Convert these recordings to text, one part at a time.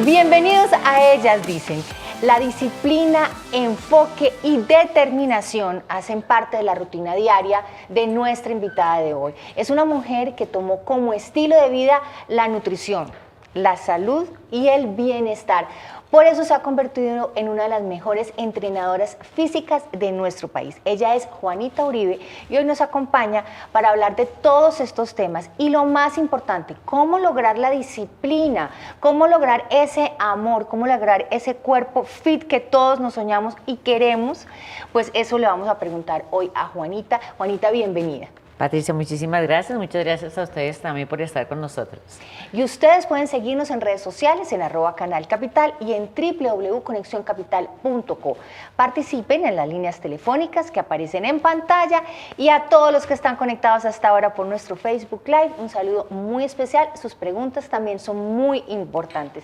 Bienvenidos a Ellas Dicen. La disciplina, enfoque y determinación hacen parte de la rutina diaria de nuestra invitada de hoy. Es una mujer que tomó como estilo de vida la nutrición, la salud y el bienestar. Por eso se ha convertido en una de las mejores entrenadoras físicas de nuestro país. Ella es Juanita Uribe y hoy nos acompaña para hablar de todos estos temas y lo más importante, cómo lograr la disciplina, cómo lograr ese amor, cómo lograr ese cuerpo fit que todos nos soñamos y queremos. Pues eso le vamos a preguntar hoy a Juanita. Juanita, bienvenida. Patricia, muchísimas gracias. Muchas gracias a ustedes también por estar con nosotros. Y ustedes pueden seguirnos en redes sociales, en @canalcapital y en www.conexioncapital.co. Participen en las líneas telefónicas que aparecen en pantalla y a todos los que están conectados hasta ahora por nuestro Facebook Live, un saludo muy especial. Sus preguntas también son muy importantes.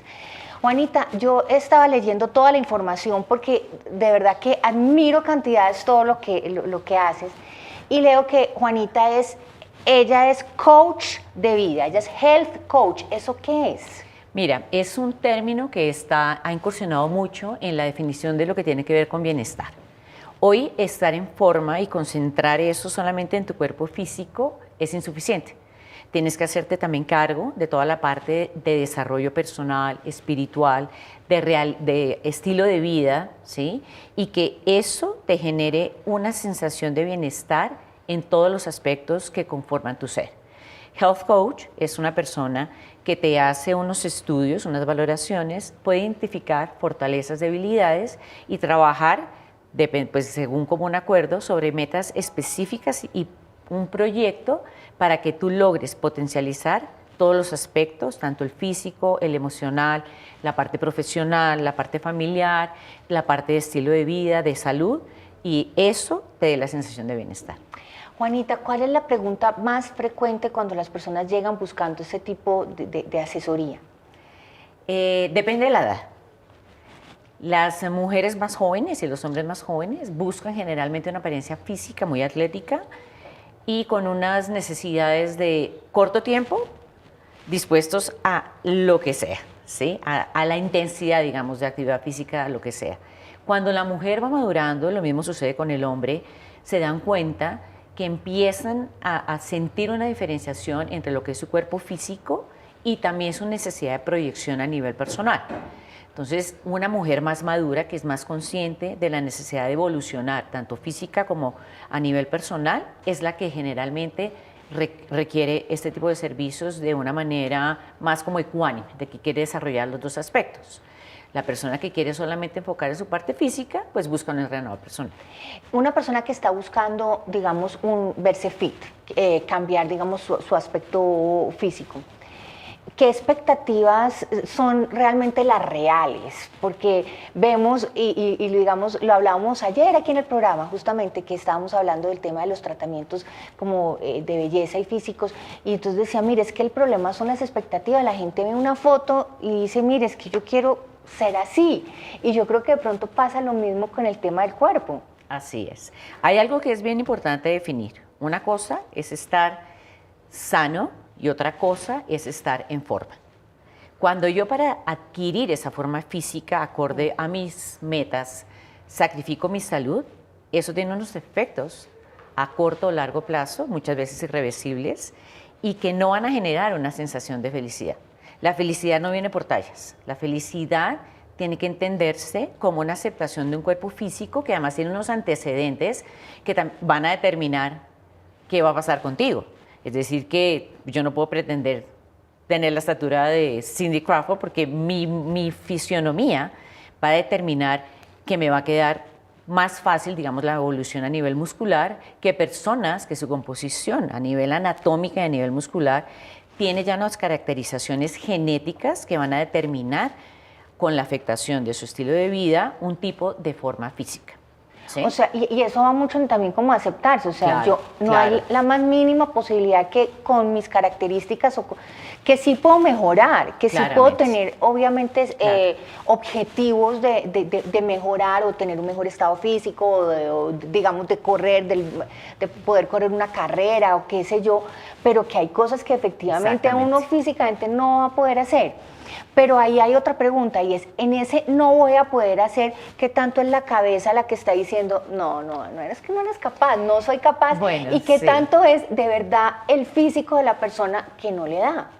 Juanita, yo estaba leyendo toda la información porque de verdad que admiro cantidades todo lo que haces. Y leo que Juanita ella es coach de vida, ella es health coach. ¿Eso qué es? Mira, es un término que ha incursionado mucho en la definición de lo que tiene que ver con bienestar. Hoy estar en forma y concentrar eso solamente en tu cuerpo físico es insuficiente. Tienes que hacerte también cargo de toda la parte de desarrollo personal, espiritual, de estilo de vida, ¿sí? Y que eso te genere una sensación de bienestar en todos los aspectos que conforman tu ser. Health Coach es una persona que te hace unos estudios, unas valoraciones, puede identificar fortalezas, debilidades y trabajar según común acuerdo sobre metas específicas y un proyecto para que tú logres potencializar todos los aspectos, tanto el físico, el emocional, la parte profesional, la parte familiar, la parte de estilo de vida, de salud, y eso te dé la sensación de bienestar. Juanita, ¿cuál es la pregunta más frecuente cuando las personas llegan buscando ese tipo de asesoría? Depende de la edad. Las mujeres más jóvenes y los hombres más jóvenes buscan generalmente una apariencia física muy atlética y con unas necesidades de corto tiempo, dispuestos a lo que sea, ¿sí? A la intensidad, digamos, de actividad física, a lo que sea. Cuando la mujer va madurando, lo mismo sucede con el hombre, se dan cuenta que empiezan a sentir una diferenciación entre lo que es su cuerpo físico y también su necesidad de proyección a nivel personal. Entonces, una mujer más madura, que es más consciente de la necesidad de evolucionar, tanto física como a nivel personal, es la que generalmente requiere este tipo de servicios de una manera más como ecuánime, de que quiere desarrollar los dos aspectos. La persona que quiere solamente enfocar en su parte física, pues busca un entrenador personal. Una persona que está buscando, digamos, verse fit, cambiar, digamos, su aspecto físico. ¿Qué expectativas son realmente las reales? Porque vemos, digamos, lo hablábamos ayer aquí en el programa, justamente, que estábamos hablando del tema de los tratamientos como de belleza y físicos, y entonces decía, mire, es que el problema son las expectativas. La gente ve una foto y dice, mire, es que yo quiero ser así, y yo creo que de pronto pasa lo mismo con el tema del cuerpo. Así es. Hay algo que es bien importante definir. Una cosa es estar sano y otra cosa es estar en forma. Cuando yo, para adquirir esa forma física acorde a mis metas, sacrifico mi salud, eso tiene unos efectos a corto o largo plazo, muchas veces irreversibles, y que no van a generar una sensación de felicidad. La felicidad no viene por tallas. La felicidad tiene que entenderse como una aceptación de un cuerpo físico que además tiene unos antecedentes que van a determinar qué va a pasar contigo. Es decir, que yo no puedo pretender tener la estatura de Cindy Crawford porque mi fisionomía va a determinar que me va a quedar más fácil, digamos, la evolución a nivel muscular que personas que su composición a nivel anatómica y a nivel muscular tiene ya unas caracterizaciones genéticas que van a determinar con la afectación de su estilo de vida un tipo de forma física. ¿Sí? O sea, y eso va mucho también como aceptarse, o sea, claro, no hay la más mínima posibilidad que con mis características, que sí puedo mejorar, que sí puedo tener obviamente objetivos de mejorar o tener un mejor estado físico, o digamos de correr, de poder correr una carrera o qué sé yo, pero que hay cosas que efectivamente uno físicamente no va a poder hacer. Pero ahí hay otra pregunta y es, en ese no voy a poder hacer, ¿qué tanto es la cabeza la que está diciendo, no eres que no eres capaz, no soy capaz? Bueno, ¿y qué sí. tanto es de verdad el físico de la persona que no le da?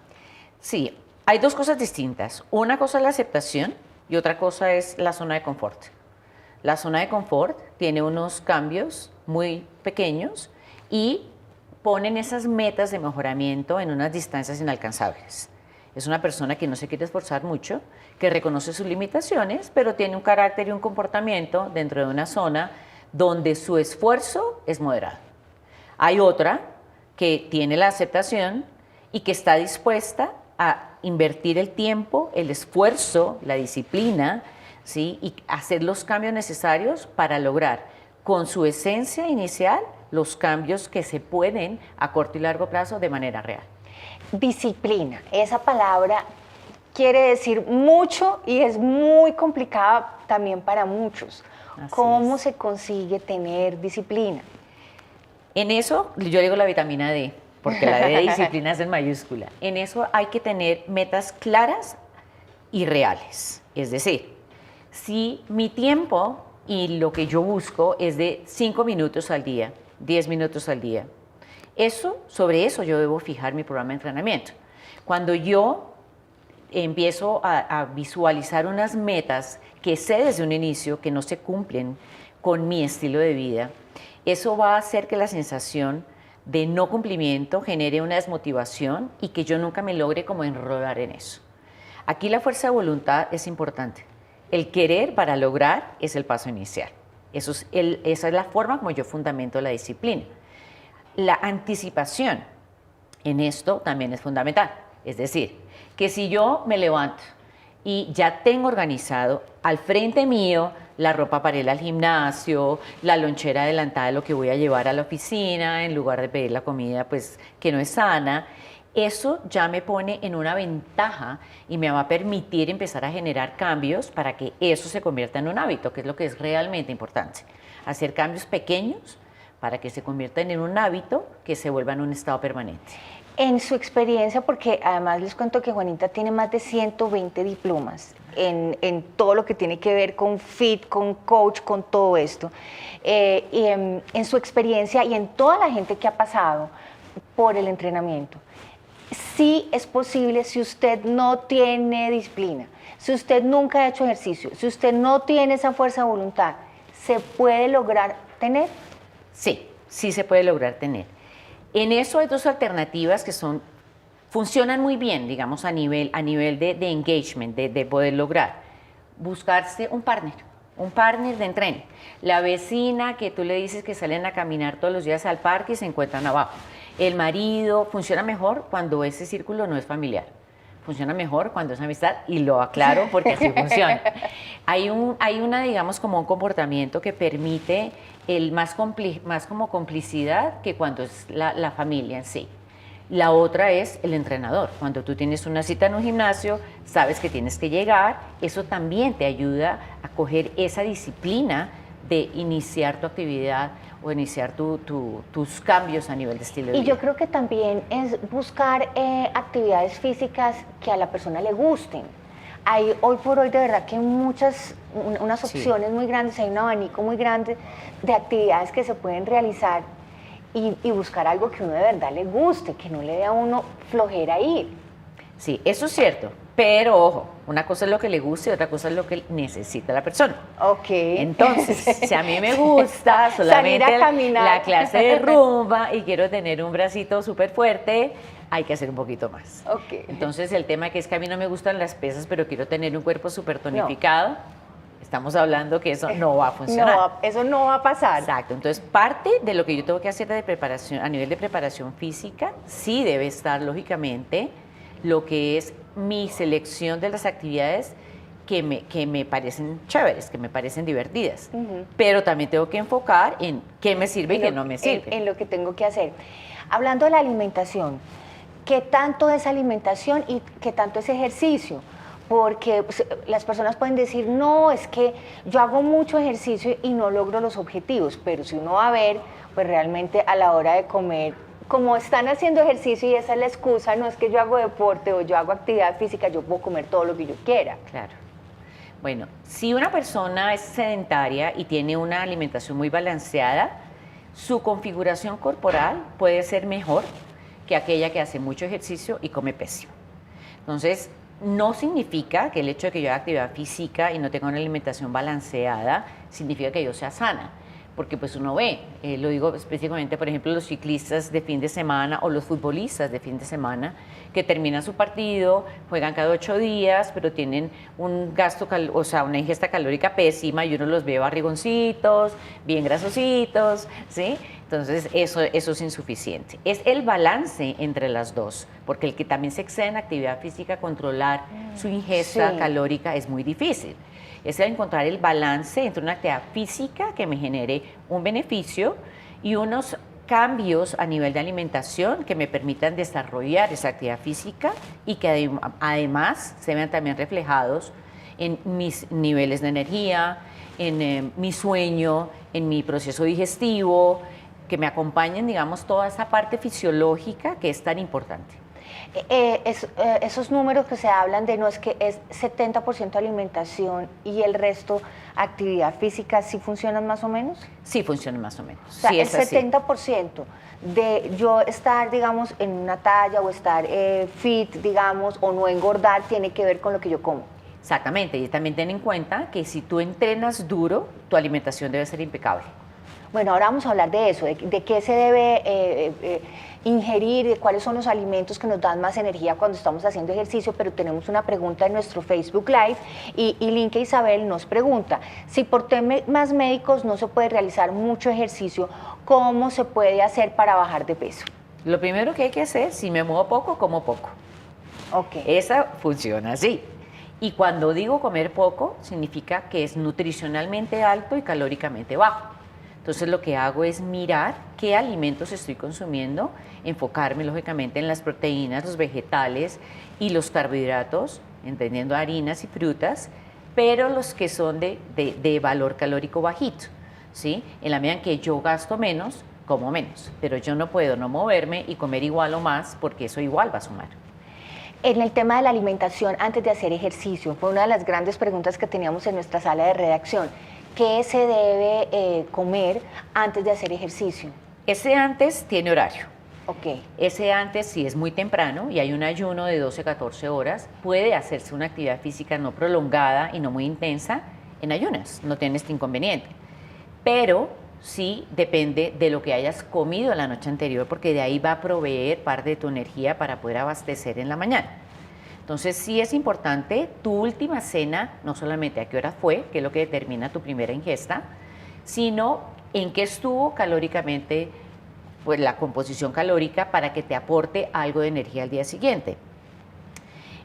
Sí, hay dos cosas distintas. Una cosa es la aceptación y otra cosa es la zona de confort. La zona de confort tiene unos cambios muy pequeños y ponen esas metas de mejoramiento en unas distancias inalcanzables. Es una persona que no se quiere esforzar mucho, que reconoce sus limitaciones, pero tiene un carácter y un comportamiento dentro de una zona donde su esfuerzo es moderado. Hay otra que tiene la aceptación y que está dispuesta a invertir el tiempo, el esfuerzo, la disciplina, ¿sí? Y hacer los cambios necesarios para lograr con su esencia inicial los cambios que se pueden a corto y largo plazo de manera real. Disciplina, esa palabra quiere decir mucho y es muy complicada también para muchos. Así ¿Cómo es. se consigue tener disciplina? En eso yo digo la vitamina D, porque la D de disciplina es en mayúscula. En eso hay que tener metas claras y reales. Es decir, si mi tiempo y lo que yo busco es de 5 minutos al día, 10 minutos al día, sobre eso yo debo fijar mi programa de entrenamiento. Cuando yo empiezo a visualizar unas metas que sé desde un inicio que no se cumplen con mi estilo de vida, eso va a hacer que la sensación de no cumplimiento genere una desmotivación y que yo nunca me logre como enrodar en eso. Aquí la fuerza de voluntad es importante. El querer para lograr es el paso inicial. Esa es la forma como yo fundamento la disciplina. La anticipación en esto también es fundamental. Es decir, que si yo me levanto y ya tengo organizado al frente mío la ropa para ir al gimnasio, la lonchera adelantada de lo que voy a llevar a la oficina, en lugar de pedir la comida pues, que no es sana, eso ya me pone en una ventaja y me va a permitir empezar a generar cambios para que eso se convierta en un hábito, que es lo que es realmente importante. Hacer cambios pequeños para que se conviertan en un hábito que se vuelva en un estado permanente. En su experiencia, porque además les cuento que Juanita tiene más de 120 diplomas en todo lo que tiene que ver con fit, con coach, con todo esto. Y en su experiencia y en toda la gente que ha pasado por el entrenamiento, sí es posible si usted no tiene disciplina, si usted nunca ha hecho ejercicio, si usted no tiene esa fuerza de voluntad, ¿se puede lograr tener? Sí, sí se puede lograr tener. En eso hay dos alternativas que funcionan muy bien, digamos, a nivel de engagement, de poder lograr. Buscarse un partner de entreno. La vecina que tú le dices que salen a caminar todos los días al parque y se encuentran abajo. El marido, funciona mejor cuando ese círculo no es familiar. Funciona mejor cuando es amistad y lo aclaro porque así funciona. Hay una, digamos, como un comportamiento que permite más como complicidad que cuando es la familia en sí. La otra es el entrenador. Cuando tú tienes una cita en un gimnasio, sabes que tienes que llegar, eso también te ayuda a coger esa disciplina de iniciar tu actividad o iniciar tus cambios a nivel de estilo de vida. Y yo creo que también es buscar actividades físicas que a la persona le gusten. Hay hoy por hoy de verdad que unas opciones muy grandes, hay un abanico muy grande de actividades que se pueden realizar y buscar algo que uno de verdad le guste, que no le dé a uno flojera ir. Sí, eso es cierto, pero ojo, una cosa es lo que le gusta y otra cosa es lo que necesita la persona. Ok. Entonces, si a mí me gusta solamente salir a caminar, la clase de rumba y quiero tener un bracito súper fuerte, hay que hacer un poquito más. Okay. Entonces, el tema que es que a mí no me gustan las pesas, pero quiero tener un cuerpo súper tonificado, estamos hablando que eso no va a funcionar. No, eso no va a pasar. Exacto. Entonces, parte de lo que yo tengo que hacer de preparación, a nivel de preparación física, sí debe estar, lógicamente, lo que es mi selección de las actividades que me parecen chéveres, que me parecen divertidas. Pero también tengo que enfocar en qué me sirve y qué no me sirve. En lo que tengo que hacer. Hablando de la alimentación, ¿qué tanto es alimentación y qué tanto es ejercicio? Porque pues, las personas pueden decir, no, es que yo hago mucho ejercicio y no logro los objetivos, pero si uno va a ver, pues realmente a la hora de comer como están haciendo ejercicio y esa es la excusa, no es que yo hago deporte o yo hago actividad física, yo puedo comer todo lo que yo quiera. Claro. Bueno, si una persona es sedentaria y tiene una alimentación muy balanceada, su configuración corporal puede ser mejor que aquella que hace mucho ejercicio y come pésimo. Entonces, no significa que el hecho de que yo haga actividad física y no tenga una alimentación balanceada, significa que yo sea sana. Porque pues uno ve, lo digo específicamente, por ejemplo, los ciclistas de fin de semana o los futbolistas de fin de semana que terminan su partido, juegan cada 8 días, pero tienen un gasto, o sea, una ingesta calórica pésima y uno los ve barrigoncitos, bien grasositos, ¿sí? Entonces eso es insuficiente. Es el balance entre las dos, porque el que también se excede en actividad física, controlar su ingesta calórica es muy difícil. Es encontrar el balance entre una actividad física que me genere un beneficio y unos cambios a nivel de alimentación que me permitan desarrollar esa actividad física y que además se vean también reflejados en mis niveles de energía, en mi sueño, en mi proceso digestivo, que me acompañen, digamos, toda esa parte fisiológica que es tan importante. Esos números que se hablan de no es que es 70% alimentación y el resto actividad física, ¿sí funcionan más o menos? Sí funcionan más o menos. O sea, sí, el 70% de yo estar, digamos, en una talla o estar fit, digamos, o no engordar, tiene que ver con lo que yo como. Exactamente, y también ten en cuenta que si tú entrenas duro, tu alimentación debe ser impecable. Bueno, ahora vamos a hablar de eso, de qué se debe ingerir, de cuáles son los alimentos que nos dan más energía cuando estamos haciendo ejercicio, pero tenemos una pregunta en nuestro Facebook Live y Linka Isabel nos pregunta, si por temas médicos no se puede realizar mucho ejercicio, ¿cómo se puede hacer para bajar de peso? Lo primero que hay que hacer, si me muevo poco, como poco. Okay. Esa funciona así. Y cuando digo comer poco, significa que es nutricionalmente alto y calóricamente bajo. Entonces lo que hago es mirar qué alimentos estoy consumiendo, enfocarme lógicamente en las proteínas, los vegetales y los carbohidratos, entendiendo harinas y frutas, pero los que son de valor calórico bajito, ¿sí? En la medida en que yo gasto menos, como menos, pero yo no puedo no moverme y comer igual o más porque eso igual va a sumar. En el tema de la alimentación antes de hacer ejercicio, fue una de las grandes preguntas que teníamos en nuestra sala de redacción. ¿Qué se debe comer antes de hacer ejercicio? Ese antes tiene horario. Ok. Ese antes, si es muy temprano y hay un ayuno de 12-14 horas, puede hacerse una actividad física no prolongada y no muy intensa en ayunas, no tiene este inconveniente. Pero sí depende de lo que hayas comido la noche anterior, porque de ahí va a proveer parte de tu energía para poder abastecer en la mañana. Entonces sí es importante tu última cena, no solamente a qué hora fue, que es lo que determina tu primera ingesta, sino en qué estuvo calóricamente, pues la composición calórica para que te aporte algo de energía al día siguiente.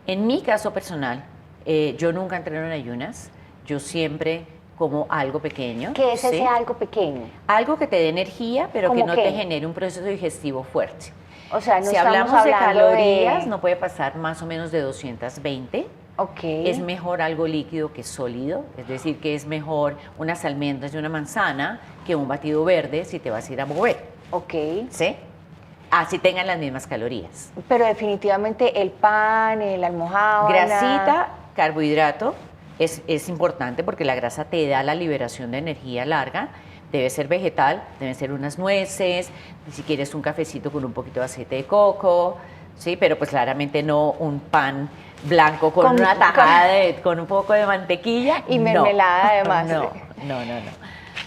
En mi caso personal, yo nunca entreno en ayunas, yo siempre como algo pequeño. ¿Qué es ¿sí? ese algo pequeño? Algo que te dé energía, pero que no qué? te genere un proceso digestivo fuerte. O sea, no si estamos hablamos de calorías, de... no puede pasar más o menos de 220. Okay. Es mejor algo líquido que sólido, es decir, que es mejor unas almendras y una manzana que un batido verde si te vas a ir a mover. Ok. ¿Sí? Así tengan las mismas calorías. Pero definitivamente el pan, el almojábana... Grasita, carbohidrato, es importante porque la grasa te da la liberación de energía larga. Debe ser vegetal, deben ser unas nueces, si quieres un cafecito con un poquito de aceite de coco, ¿sí? Pero pues claramente no un pan blanco con una tajada, con un poco de mantequilla. Y mermelada además. No.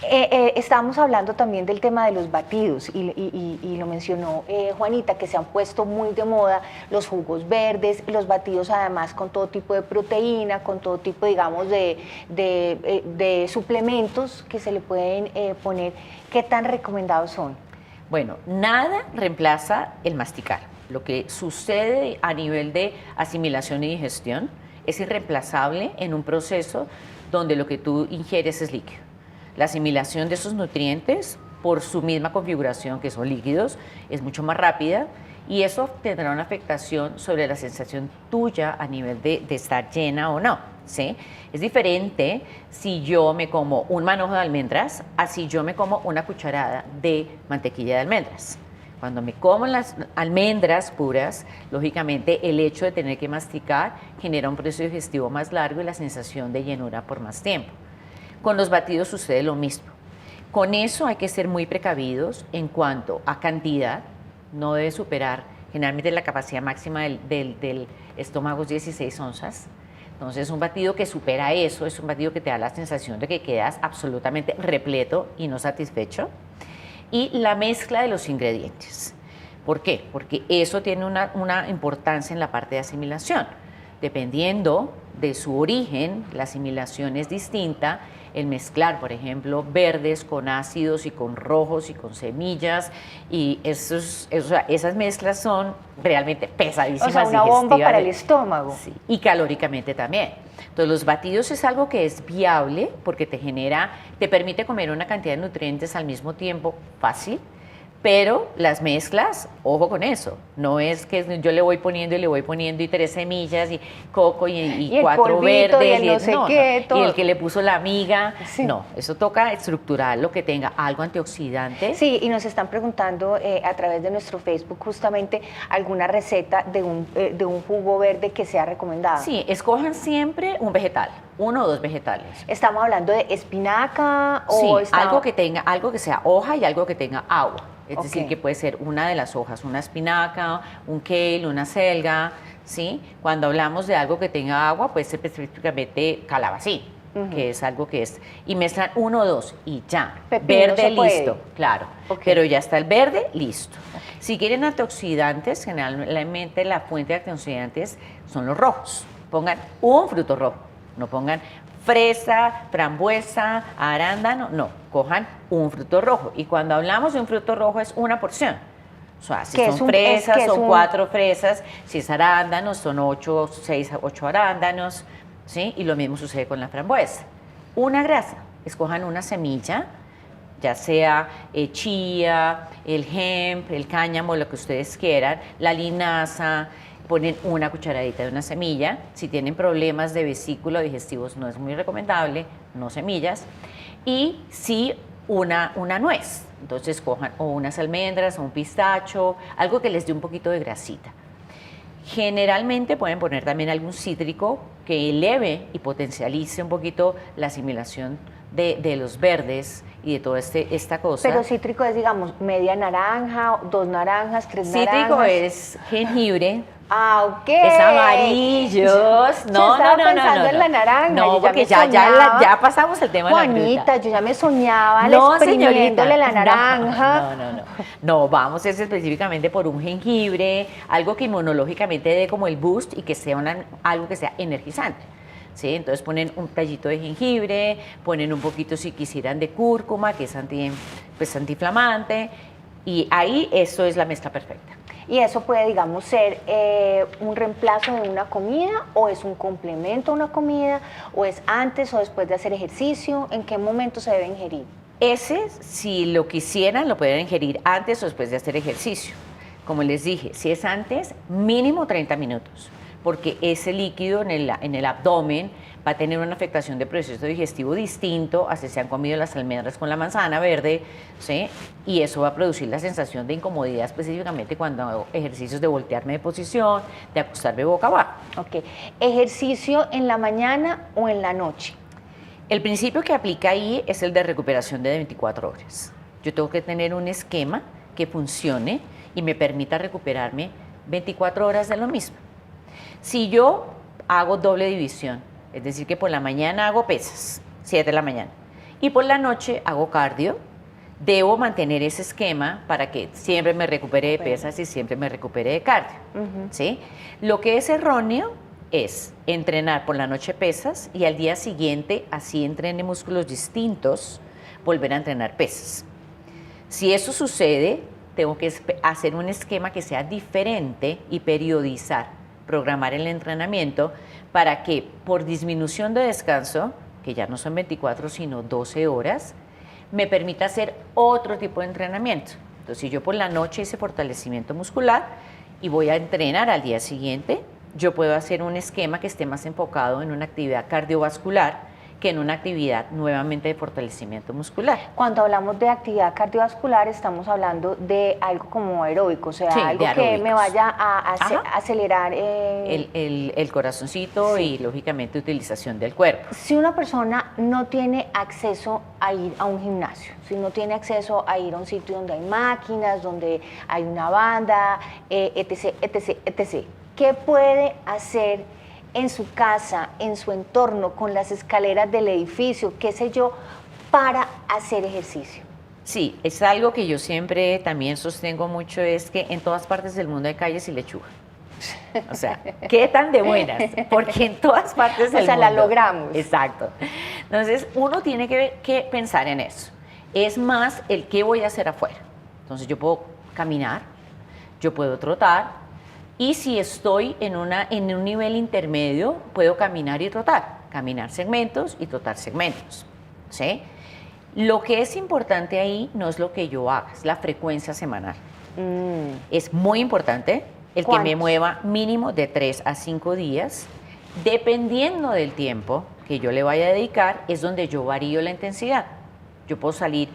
Estábamos hablando también del tema de los batidos y lo mencionó Juanita, que se han puesto muy de moda los jugos verdes, los batidos además con todo tipo de proteína, con todo tipo, digamos, de suplementos que se le pueden poner. ¿Qué tan recomendados son? Bueno, nada reemplaza el masticar. Lo que sucede a nivel de asimilación y digestión es irreemplazable en un proceso donde lo que tú ingieres es líquido. La asimilación de esos nutrientes, por su misma configuración, que son líquidos, es mucho más rápida y eso tendrá una afectación sobre la sensación tuya a nivel de estar llena o no, ¿sí? Es diferente si yo me como un manojo de almendras a si yo me como una cucharada de mantequilla de almendras. Cuando me como las almendras puras, lógicamente el hecho de tener que masticar genera un proceso digestivo más largo y la sensación de llenura por más tiempo. Con los batidos sucede lo mismo. Con eso hay que ser muy precavidos en cuanto a cantidad, no debe superar, generalmente la capacidad máxima del estómago es 16 onzas. Entonces, un batido que supera eso es un batido que te da la sensación de que quedas absolutamente repleto y no satisfecho. Y la mezcla de los ingredientes. ¿Por qué? Porque eso tiene una importancia en la parte de asimilación. Dependiendo de su origen, la asimilación es distinta. El mezclar, por ejemplo, verdes con ácidos y con rojos y con semillas, y esas mezclas son realmente pesadísimas. O sea, una bomba para el estómago. Sí, y calóricamente también. Entonces, los batidos es algo que es viable porque te permite comer una cantidad de nutrientes al mismo tiempo fácil, pero las mezclas, ojo con eso, no es que yo le voy poniendo y 3 semillas y coco y 4 verdes y el no sé qué, todo. Y el que le puso la amiga, sí. No, eso toca estructurar lo que tenga algo antioxidante. Sí, y nos están preguntando a través de nuestro Facebook justamente alguna receta de un jugo verde que sea recomendado. Sí, escojan siempre un vegetal, 1 o 2 vegetales. ¿Estamos hablando de espinaca o sí, algo que sea hoja y algo que tenga agua? Es decir, que puede ser una de las hojas, una espinaca, un kale, una selga, ¿sí? Cuando hablamos de algo que tenga agua, puede ser específicamente calabacín, que es algo que es... Y mezclan 1 o 2 y ya. Pepino, verde, listo, claro. Pero ya está el verde, listo. Si quieren antioxidantes, generalmente la fuente de antioxidantes son los rojos. Pongan un fruto rojo, no pongan fresa, frambuesa, arándano, no, cojan un fruto rojo. Y cuando hablamos de un fruto rojo es una porción. O sea, si son fresas, son 4 fresas, si es arándano, son 6 a 8 arándanos, ¿sí? Y lo mismo sucede con la frambuesa. Una grasa, escojan una semilla, ya sea chía, el hemp, el cáñamo, lo que ustedes quieran, la linaza. Ponen una cucharadita de una semilla. Si tienen problemas de vesícula o digestivos no es muy recomendable, no semillas. Y sí una nuez. Entonces cojan o unas almendras o un pistacho, algo que les dé un poquito de grasita. Generalmente pueden poner también algún cítrico que eleve y potencialice un poquito la asimilación de los verdes y de toda esta cosa. Pero cítrico es, digamos, media naranja, 2 naranjas, 3 naranjas. Cítrico es jengibre. Ah, ok. Es amarillos. No, yo estaba pensando en la naranja. No, porque ya pasamos el tema de la fruta. Juanita, yo ya me soñaba señoritándole la naranja. No, vamos específicamente por un jengibre, algo que inmunológicamente dé como el boost y que sea algo que sea energizante. ¿Sí? Entonces ponen un tallito de jengibre, ponen un poquito si quisieran de cúrcuma, que es antiinflamante, y ahí eso es la mezcla perfecta. Y eso puede, digamos, ser un reemplazo de una comida, o es un complemento a una comida, o es antes o después de hacer ejercicio. ¿En qué momento se debe ingerir? Ese, si lo quisieran, lo pueden ingerir antes o después de hacer ejercicio. Como les dije, si es antes, mínimo 30 minutos, porque ese líquido en el abdomen va a tener una afectación de proceso digestivo distinto a si se han comido las almendras con la manzana verde, ¿sí? Y eso va a producir la sensación de incomodidad específicamente cuando hago ejercicios de voltearme de posición, de acostarme boca abajo. Ok. ¿Ejercicio en la mañana o en la noche? El principio que aplica ahí es el de recuperación de 24 horas. Yo tengo que tener un esquema que funcione y me permita recuperarme 24 horas de lo mismo. Si yo hago doble división, es decir, que por la mañana hago pesas, 7 de la mañana, y por la noche hago cardio, debo mantener ese esquema para que siempre me recupere de pesas y siempre me recupere de cardio. ¿Sí? Lo que es erróneo es entrenar por la noche pesas y al día siguiente, así entrene músculos distintos, volver a entrenar pesas. Si eso sucede, tengo que hacer un esquema que sea diferente y periodizar, programar el entrenamiento para que por disminución de descanso, que ya no son 24 sino 12 horas, me permita hacer otro tipo de entrenamiento. Entonces, si yo por la noche hice fortalecimiento muscular y voy a entrenar al día siguiente, yo puedo hacer un esquema que esté más enfocado en una actividad cardiovascular que en una actividad nuevamente de fortalecimiento muscular. Cuando hablamos de actividad cardiovascular, estamos hablando de algo como aeróbico, o sea, Sí, algo de que aeróbicos. me vaya a Ajá. acelerar. El corazoncito Sí. y lógicamente utilización del cuerpo. Si una persona no tiene acceso a ir a un gimnasio, si no tiene acceso a ir a un sitio donde hay máquinas, donde hay una banda, etc., etc., etc., ¿qué puede hacer en su casa, en su entorno, con las escaleras del edificio, qué sé yo, para hacer ejercicio? Sí, es algo que yo siempre también sostengo mucho, es que en todas partes del mundo hay calles y lechuga. O sea, ¿qué tan de buenas? Porque en todas partes del O sea, mundo. la logramos. Exacto. Entonces, uno tiene que pensar en eso. Es más el qué voy a hacer afuera. Entonces, yo puedo caminar, yo puedo trotar, y si estoy en un nivel intermedio, puedo caminar y trotar. Caminar segmentos y trotar segmentos. ¿Sí? Lo que es importante ahí no es lo que yo haga, es la frecuencia semanal. Es muy importante el que me ¿Cuántos? mueva mínimo de 3 a 5 días. Dependiendo del tiempo que yo le vaya a dedicar, es donde yo varío la intensidad. Yo puedo salir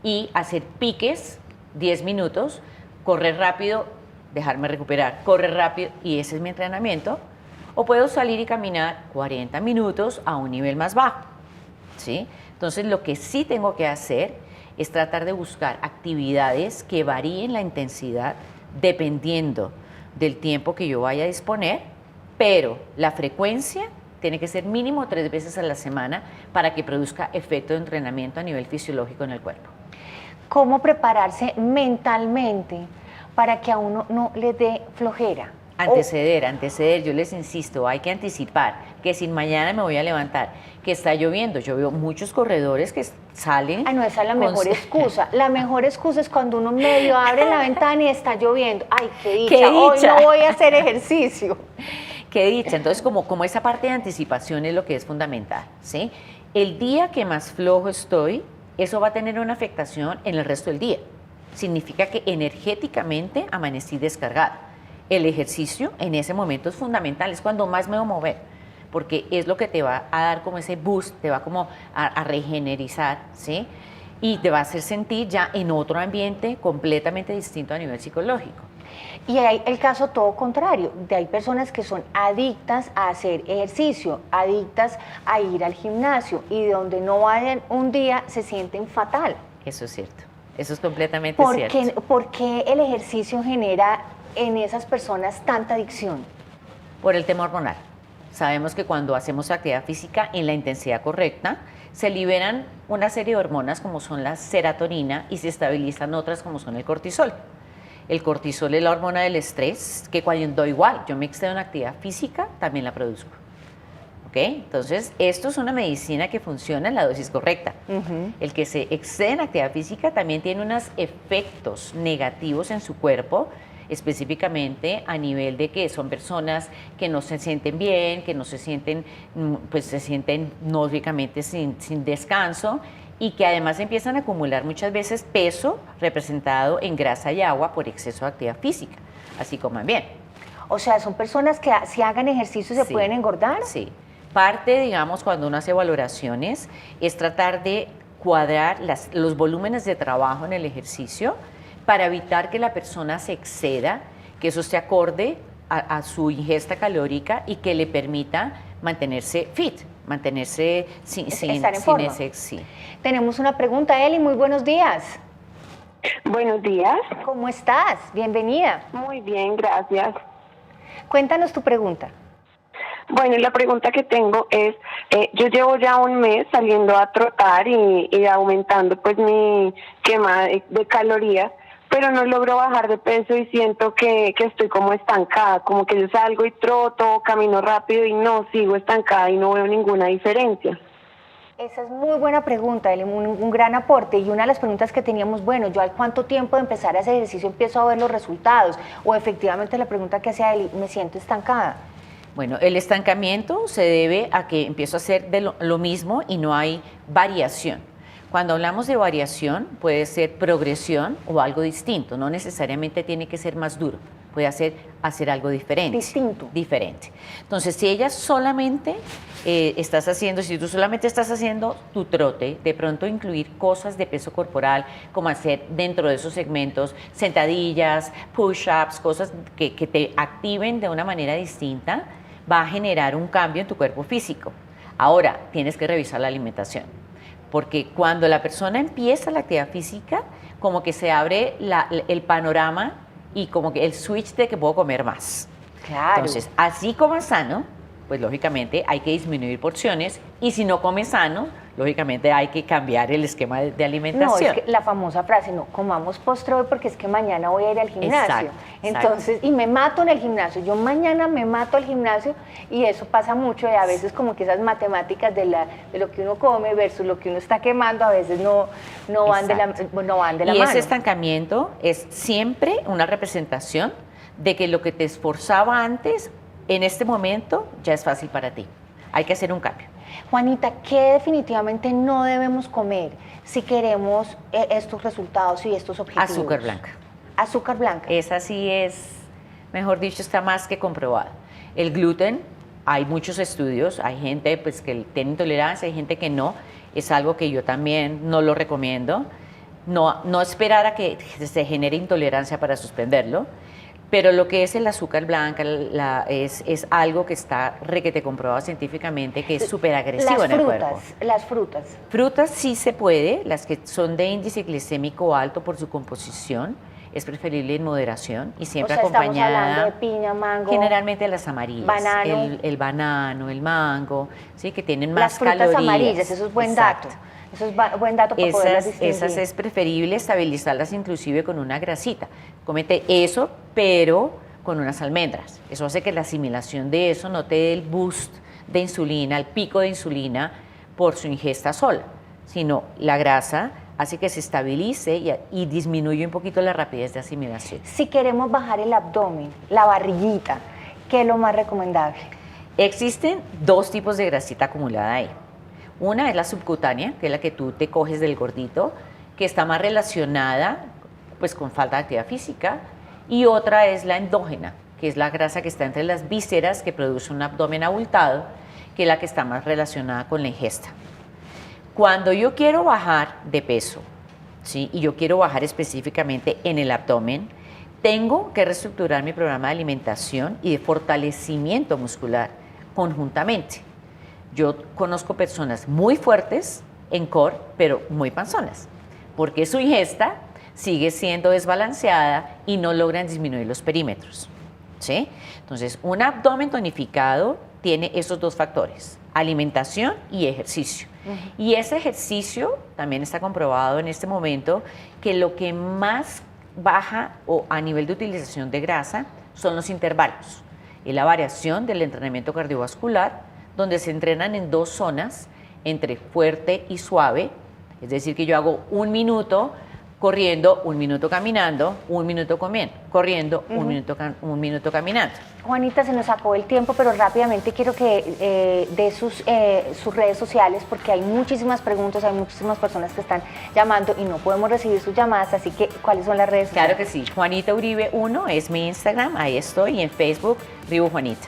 y hacer piques, 10 minutos, correr rápido, dejarme recuperar, correr rápido, y ese es mi entrenamiento. O puedo salir y caminar 40 minutos a un nivel más bajo. ¿Sí? Entonces, lo que sí tengo que hacer es tratar de buscar actividades que varíen la intensidad dependiendo del tiempo que yo vaya a disponer, pero la frecuencia tiene que ser mínimo 3 veces a la semana para que produzca efecto de entrenamiento a nivel fisiológico en el cuerpo. ¿Cómo prepararse mentalmente para que a uno no le dé flojera? Anteceder, yo les insisto, hay que anticipar que si mañana me voy a levantar, que está lloviendo, yo veo muchos corredores que salen... Ah, no, esa es la mejor excusa. La mejor excusa es cuando uno medio abre la ventana y está lloviendo. ¡Ay, qué dicha! ¡Qué Hoy dicha! no voy a hacer ejercicio. Qué dicha. Entonces, como esa parte de anticipación es lo que es fundamental, ¿sí? El día que más flojo estoy, eso va a tener una afectación en el resto del día. Significa que energéticamente amanecí descargada. El ejercicio en ese momento es fundamental, es cuando más me voy a mover, porque es lo que te va a dar como ese boost, te va como a regenerizar, ¿sí? Y te va a hacer sentir ya en otro ambiente completamente distinto a nivel psicológico. Y hay el caso todo contrario, hay personas que son adictas a hacer ejercicio, adictas a ir al gimnasio y donde no vayan un día se sienten fatal. Eso es cierto, eso es completamente cierto. ¿Por qué el ejercicio genera en esas personas tanta adicción? Por el tema hormonal. Sabemos que cuando hacemos actividad física en la intensidad correcta, se liberan una serie de hormonas como son la serotonina y se estabilizan otras como son el cortisol. El cortisol es la hormona del estrés, que cuando igual yo me excedo en actividad física, también la produzco. ¿Ok? Entonces, esto es una medicina que funciona en la dosis correcta. El que se excede en actividad física también tiene unos efectos negativos en su cuerpo, específicamente a nivel de que son personas que no se sienten bien, que no se sienten, pues se sienten lógicamente sin descanso, y que además empiezan a acumular muchas veces peso representado en grasa y agua por exceso de actividad física, así coman bien. O sea, son personas que si hagan ejercicio se pueden engordar. Sí. Parte, digamos, cuando uno hace valoraciones, es tratar de cuadrar los volúmenes de trabajo en el ejercicio para evitar que la persona se exceda, que eso se acorde a su ingesta calórica y que le permita mantenerse fit, mantenerse sin forma. sí. Tenemos una pregunta, Eli, muy buenos días. Buenos días. ¿Cómo estás? Bienvenida. Muy bien, gracias. Cuéntanos tu pregunta. Bueno, la pregunta que tengo es, yo llevo ya un mes saliendo a trotar y aumentando pues mi quema de calorías, pero no logro bajar de peso y siento que estoy como estancada, como que yo salgo y troto, camino rápido y no, sigo estancada y no veo ninguna diferencia. Esa es muy buena pregunta, Eli, un gran aporte, y una de las preguntas que teníamos, bueno, ¿yo al cuánto tiempo de empezar a hacer ejercicio empiezo a ver los resultados? O efectivamente la pregunta que hacía Eli, ¿me siento estancada? Bueno, el estancamiento se debe a que empiezo a hacer lo mismo y no hay variación. Cuando hablamos de variación, puede ser progresión o algo distinto, no necesariamente tiene que ser más duro, puede hacer algo diferente. Distinto. Diferente. Entonces, si ella solamente si tú solamente estás haciendo tu trote, de pronto incluir cosas de peso corporal, como hacer dentro de esos segmentos sentadillas, push-ups, cosas que te activen de una manera distinta, va a generar un cambio en tu cuerpo físico. Ahora, tienes que revisar la alimentación, porque cuando la persona empieza la actividad física, como que se abre el panorama y como que el switch de que puedo comer más. Claro. Entonces, así como sano, pues lógicamente hay que disminuir porciones, y si no comes sano, lógicamente hay que cambiar el esquema de alimentación. No, es que la famosa frase, no comamos postre hoy porque es que mañana voy a ir al gimnasio. Exacto. Entonces, y me mato en el gimnasio, yo mañana me mato al gimnasio, y eso pasa mucho, y a veces como que esas matemáticas de lo que uno come versus lo que uno está quemando, a veces no van de la Y mano. ese estancamiento es siempre una representación de que lo que te esforzaba antes, en este momento ya es fácil para ti. Hay que hacer un cambio. Juanita, ¿qué definitivamente no debemos comer si queremos estos resultados y estos objetivos? Azúcar blanca. Azúcar blanca. Esa sí es, mejor dicho, está más que comprobada. El gluten, hay muchos estudios, hay gente pues, que tiene intolerancia, hay gente que no. Es algo que yo también no lo recomiendo. No esperar a que se genere intolerancia para suspenderlo. Pero lo que es el azúcar blanca es algo que está requete comprobado científicamente, que es súper agresivo en el cuerpo. Las frutas. Frutas sí se puede, las que son de índice glicémico alto por su composición, es preferible en moderación y siempre acompañada. Estamos hablando de piña, mango. Generalmente las amarillas. Banano. El banano, el mango, ¿sí? Que tienen más calorías. Las frutas amarillas, eso es buen dato. Exacto. Eso es buen dato para poderlas distinguir. Esas es preferible estabilizarlas inclusive con una grasita. Comete eso, pero con unas almendras. Eso hace que la asimilación de eso no te dé el boost de insulina, el pico de insulina por su ingesta sola, sino la grasa hace que se estabilice y disminuye un poquito la rapidez de asimilación. Si queremos bajar el abdomen, la barriguita, ¿qué es lo más recomendable? Existen dos tipos de grasita acumulada ahí. Una es la subcutánea, que es la que tú te coges del gordito, que está más relacionada pues, con falta de actividad física, y otra es la endógena, que es la grasa que está entre las vísceras, que produce un abdomen abultado, que es la que está más relacionada con la ingesta. Cuando yo quiero bajar de peso, ¿sí? Y yo quiero bajar específicamente en el abdomen, tengo que reestructurar mi programa de alimentación y de fortalecimiento muscular conjuntamente. Yo conozco personas muy fuertes en core, pero muy panzonas, porque su ingesta sigue siendo desbalanceada y no logran disminuir los perímetros, ¿sí? Entonces, un abdomen tonificado tiene esos dos factores, alimentación y ejercicio. Y ese ejercicio también está comprobado en este momento que lo que más baja o a nivel de utilización de grasa son los intervalos y la variación del entrenamiento cardiovascular, donde se entrenan en dos zonas, entre fuerte y suave, es decir, que yo hago 1 minuto corriendo, 1 minuto caminando, 1 minuto corriendo, 1 minuto caminando. Juanita, se nos acabó el tiempo, pero rápidamente quiero que dé sus redes sociales, porque hay muchísimas preguntas, hay muchísimas personas que están llamando y no podemos recibir sus llamadas, así que ¿cuáles son las redes sociales? Claro que sí, Juanita Uribe 1 es mi Instagram, ahí estoy, y en Facebook, Vivo Juanita.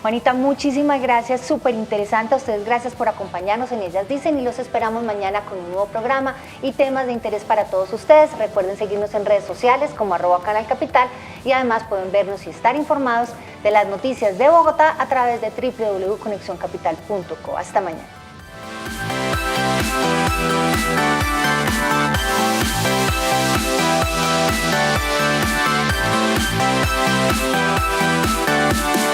Juanita, muchísimas gracias, súper interesante. A ustedes gracias por acompañarnos en Ellas Dicen, y los esperamos mañana con un nuevo programa y temas de interés para todos ustedes. Recuerden seguirnos en redes sociales como @Canal Capital, y además pueden vernos y estar informados de las noticias de Bogotá a través de www.conexioncapital.co. Hasta mañana.